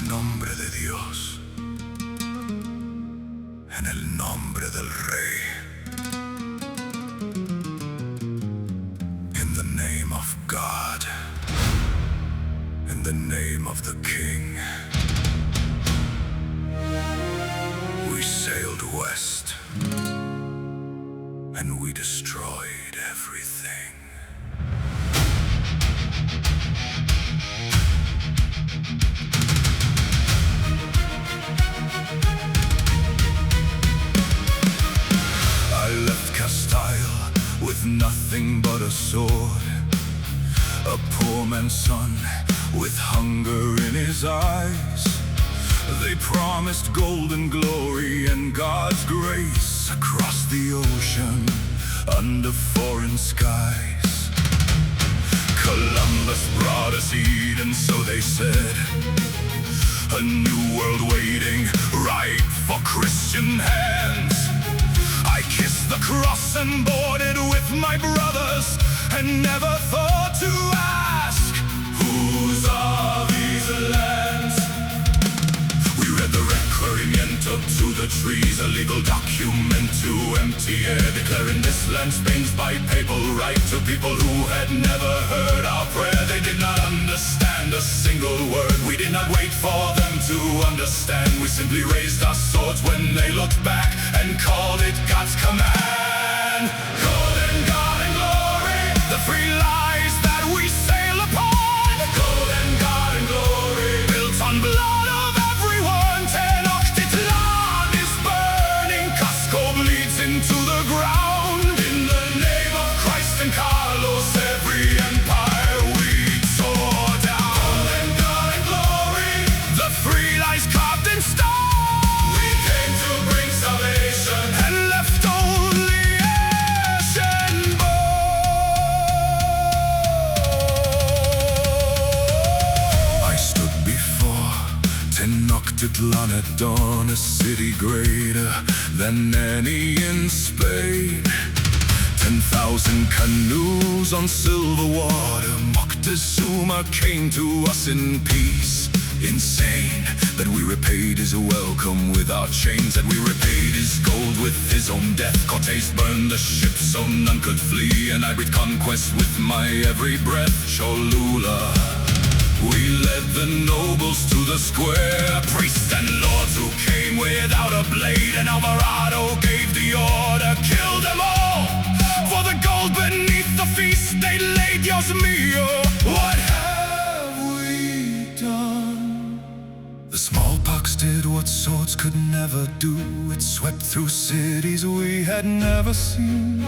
nombre de Dios, en el nombre del Rey, in the name of God, in the name of the King, we sailed west, and we destroyed everything. With nothing but a sword, a poor man's son with hunger in his eyes. They promised gold and glory and God's grace across the ocean, under foreign skies. Columbus brought us Eden, so they said, a new world waiting, ripe for Christian hands. I kissed the cross and bore it with my brothers, and never thought to ask, whose are these lands? We read the requerimiento to the trees, a legal document to empty air, declaring this land Spain's by papal right to people who had never heard our prayer. They did not understand a single word. We did not wait for them to understand. We simply raised our swords when they looked back and called it God's command. Golden God and glory, the free lies that we sail upon. Golden God and glory, built on blood of everyone. Tenochtitlán is burning, Cusco bleeds into the ground. In the name of Christ and Carlos, every empire we tore down. Golden God and glory, the free lies carved in stone. We came to bring salvation and left only ash and bone. I stood before Tenochtitlán at dawn, a city greater than any in Spain. 10,000 canoes on silver water. Moctezuma came to us in peace. Insane that we repaid his welcome with our chains, that we repaid his gold with his own death. Cortés burned the ship so none could flee, and I breathed conquest with my every breath. Cholula, we led the nobles to the square, priests and lords who came without a blade, and Alvarado gave the order, kill them all. For the gold beneath the feast they laid, Dios mío, what have we done? The smallpox did what swords could never do. It swept through cities we had never seen.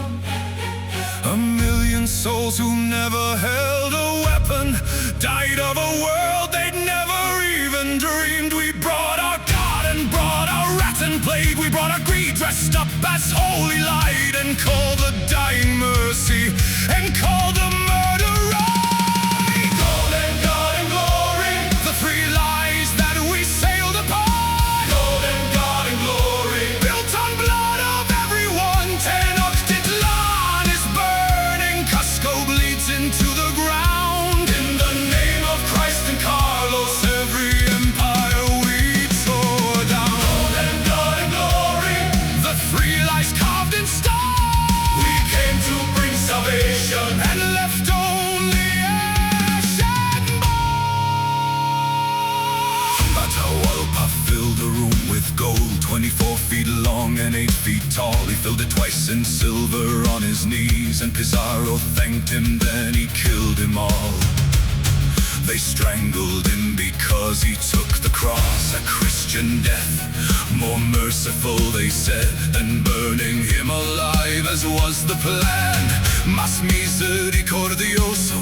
1,000,000 souls who never held a weapon died of a world they'd never even dreamed. We brought our God and brought our rat and plague. We brought our greed dressed up as holy light, and called the dying mercy, and called the murder right. Golden God and glory, the three lies that we sailed upon. Golden God and glory, built on blood of everyone. Tenochtitlán is burning, Cusco bleeds into the ground. In the name of Christ and Carlos, every empire we tore down. Golden God and glory, the three lies carved in stone. We came to bring salvation and left only ash and bone. Atahualpa filled the room with gold, 24 feet long and 8 feet tall. He filled it twice in silver on his knees, and Pizarro thanked him, then he killed him all. They strangled him because he took the cross, a Christian death, more merciful, they said, than burning him alive, as was the plan. Más misericordioso,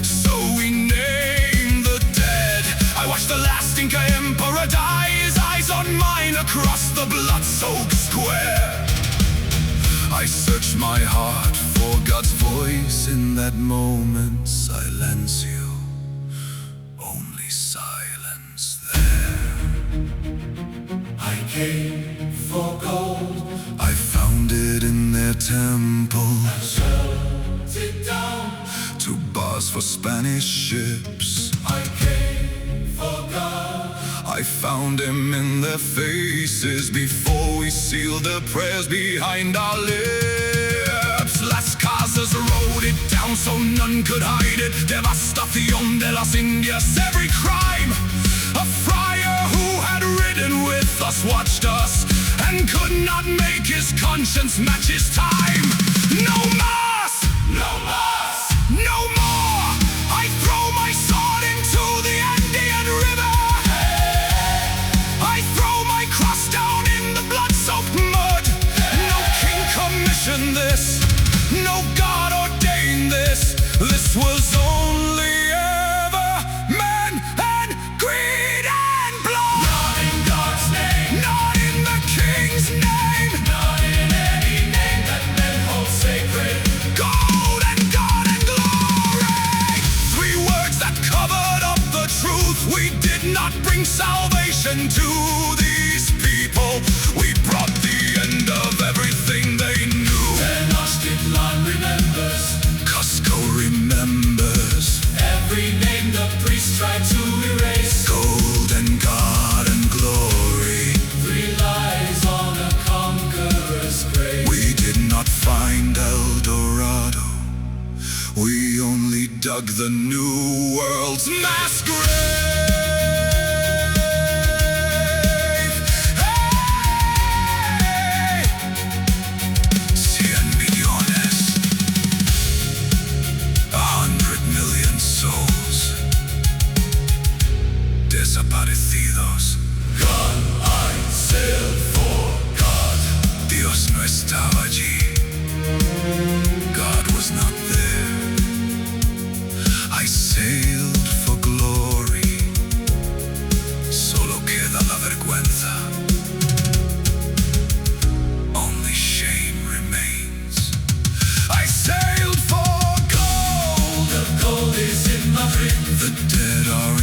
so we named the dead. I watched the last Inca emperor die, his eyes on mine across the blood-soaked square. I searched my heart for God's voice in that moment. Silencio, only silence there. I came for gold, I found it in their temple. I shut it down to bars for Spanish ships. I came for God, I I found him in their faces before we sealed the prayers behind our lips. Las Casas wrote it down so none could hide it. Devastación de las Indias, every crime. A friar who had ridden with us watched us and could not make his conscience match his time. No más! No más! No more! I throw my sword into the Andean River. I throw my cross down in the blood-soaked mud. No king commissioned this. No God ordained this. This was only ever man and greed and blood. Not in God's name. Not in the king's name. Not in any name that men hold sacred. Gold and God and glory. 3 words that covered up the truth. We did not bring salvation to these people. We brought the end of everything they knew. Tenochtitlán remembers. Remembers every name the priest tried to erase. Gold and God and glory. 3 lies on a conqueror's grave. We did not find El Dorado. We only dug the new world's mass grave. Desaparecidos. God, I sailed for God. Dios no estaba allí. God was not there. I sailed for glory. Solo queda la vergüenza. Only shame remains. I sailed for gold. The gold is in Madrid. The dead are